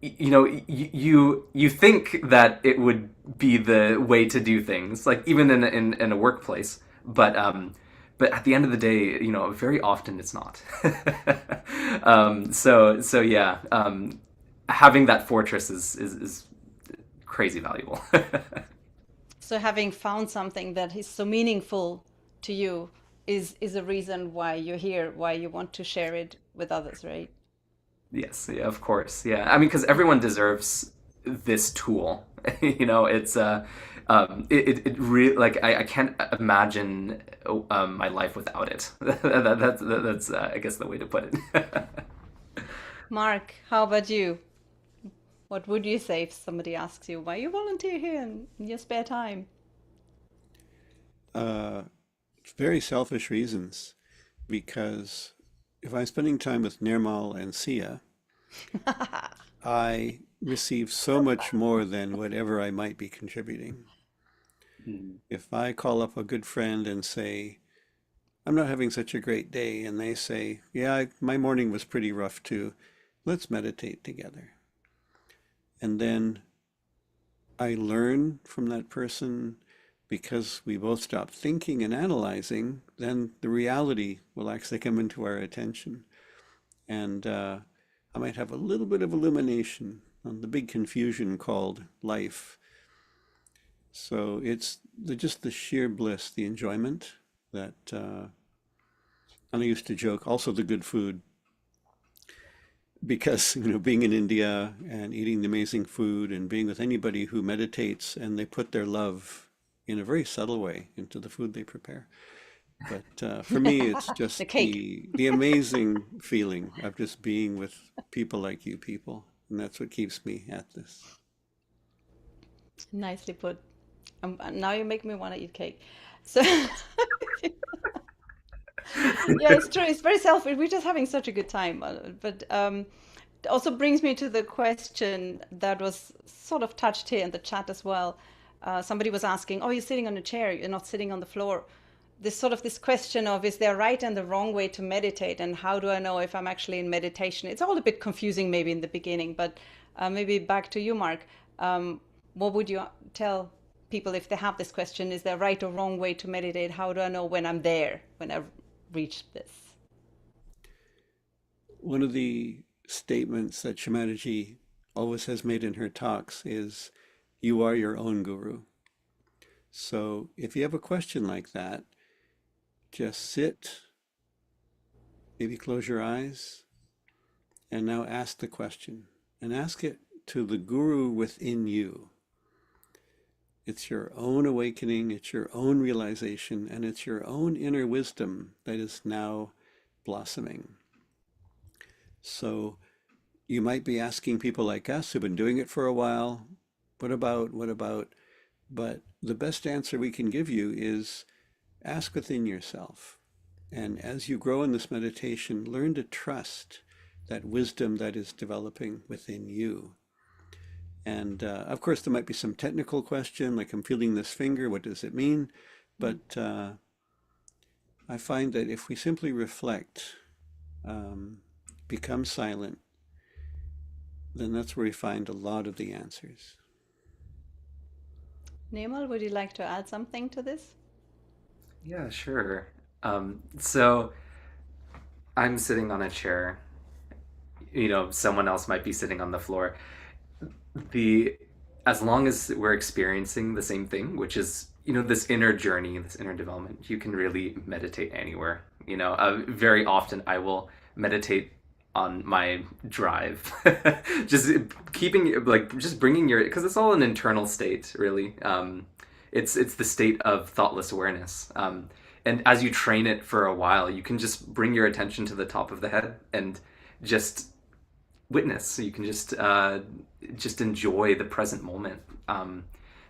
you think that it would be the way to do things, like even in a workplace, but at the end of the day, very often it's not. So yeah, having that fortress is crazy valuable. So having found something that is so meaningful to you is a reason why you're here, why you want to share it with others, right? Yes, yeah, of course, yeah. I mean, because everyone deserves this tool. It's it really, like, I can't imagine my life without it. That's I guess the way to put it. Mark, how about you? What would you say if somebody asks you why you volunteer here in your spare time? Uh, very selfish reasons. because if I'm spending time with Nirmal and Sia, I receive so much more than whatever I might be contributing. If I call up a good friend and say, I'm not having such a great day, and they say, yeah, my morning was pretty rough too, let's meditate together. And then I learn from that person because we both stop thinking and analyzing, then the reality will actually come into our attention. And I might have a little bit of illumination on the big confusion called life. So it's just the sheer bliss, the enjoyment that, and I used to joke, also the good food, because, being in India and eating the amazing food and being with anybody who meditates and they put their love in a very subtle way into the food they prepare. But for me, it's The just cake. the amazing feeling of just being with people like you people. And that's what keeps me at this. Nicely put. Now you make me want to eat cake. So yeah, it's true. It's very selfish. We're just having such a good time. But it also brings me to the question that was sort of touched here in the chat as well. Somebody was asking, "Oh, you're sitting on a chair. You're not sitting on the floor." This question of, is there a right and the wrong way to meditate, and how do I know if I'm actually in meditation? It's all a bit confusing maybe in the beginning, but maybe back to you, Mark. What would you tell people if they have this question? Is there a right or wrong way to meditate? How do I know when I'm there, when I've reached this? One of the statements that Shri always has made in her talks is, you are your own guru. So if you have a question like that, just sit, maybe close your eyes, and now ask the question. And ask it to the guru within you. It's your own awakening, it's your own realization, and it's your own inner wisdom that is now blossoming. So you might be asking people like us who've been doing it for a while, what about? But the best answer we can give you is ask within yourself. And as you grow in this meditation, learn to trust that wisdom that is developing within you. And of course, there might be some technical question, like I'm feeling this finger, what does it mean? But I find that if we simply reflect, become silent, then that's where we find a lot of the answers. Nirmal, would you like to add something to this? Yeah, sure. So I'm sitting on a chair. Someone else might be sitting on the floor. The As long as we're experiencing the same thing, which is this inner journey, this inner development, you can really meditate anywhere. Very often I will meditate on my drive, just keeping just bringing because it's all an internal state, really. It's the state of thoughtless awareness. And as you train it for a while, you can just bring your attention to the top of the head and just witness. You can just enjoy the present moment.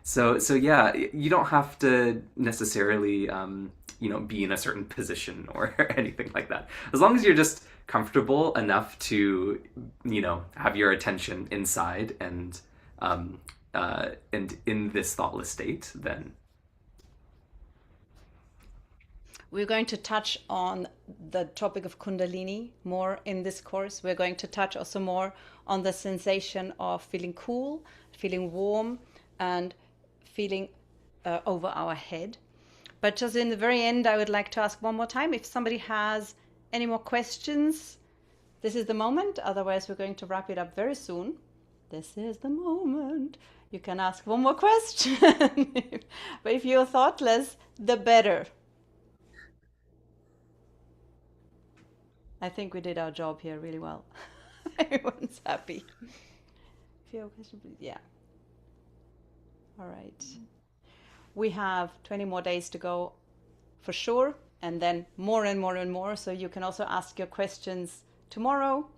So yeah, you don't have to necessarily be in a certain position or anything like that. As long as you're just comfortable enough to have your attention inside and in this thoughtless state, then we're going to touch on the topic of Kundalini more in this course. We're going to touch also more on the sensation of feeling cool, feeling warm, and feeling over our head. But just in the very end, I would like to ask one more time if somebody has any more questions. This is the moment. Otherwise, we're going to wrap it up very soon. This is the moment. You can ask one more question. But if you're thoughtless, the better. I think we did our job here really well. Everyone's happy. If you have a question, please. Yeah. All right. We have 20 more days to go for sure, and then more and more and more. So you can also ask your questions tomorrow.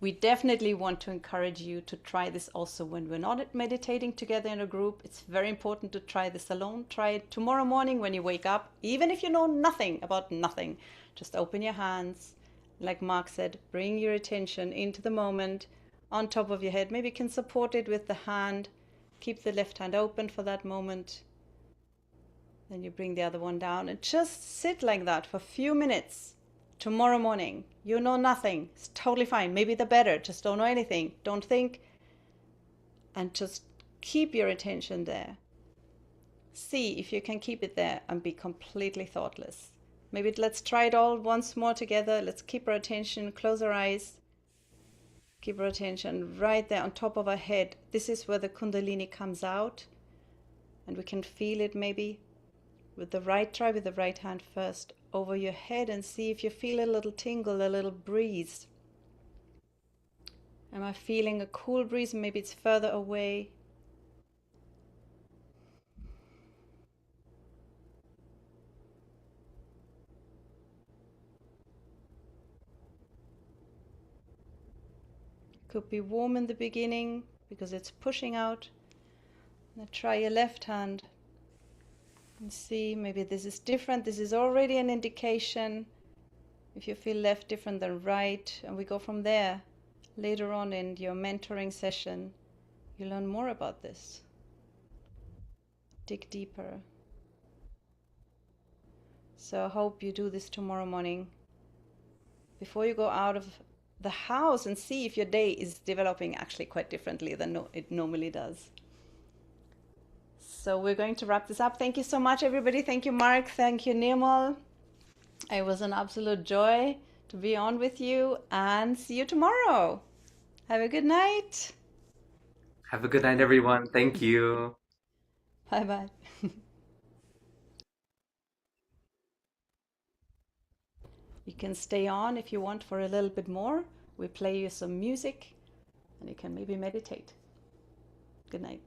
We definitely want to encourage you to try this also when we're not meditating together in a group. It's very important to try this alone. Try it tomorrow morning when you wake up, even if you know nothing about nothing. Just open your hands. Like Mark said, bring your attention into the moment on top of your head. Maybe you can support it with the hand. Keep the left hand open for that moment. Then you bring the other one down and just sit like that for a few minutes. Tomorrow morning, you know nothing. It's totally fine. Maybe the better. Just don't know anything. Don't think. And just keep your attention there. See if you can keep it there and be completely thoughtless. Maybe let's try it all once more together. Let's keep our attention, close our eyes. Keep our attention right there on top of our head. This is where the Kundalini comes out. And we can feel it maybe. Try with the right hand first over your head and see if you feel a little tingle, a little breeze. Am I feeling a cool breeze? Maybe it's further away. Could be warm in the beginning because it's pushing out. Now try your left hand and see, maybe this is different. This is already an indication if you feel left different than right, and we go from there. Later on in your mentoring session, you learn more about this. Dig deeper. So I hope you do this tomorrow morning before you go out of the house and see if your day is developing actually quite differently than it normally does. So we're going to wrap this up. Thank you so much, everybody. Thank you, Mark. Thank you, Nirmal. It was an absolute joy to be on with you, and see you tomorrow. Have a good night. Have a good night, everyone. Thank you. Bye-bye. You can stay on if you want for a little bit more. We play you some music and you can maybe meditate. Good night.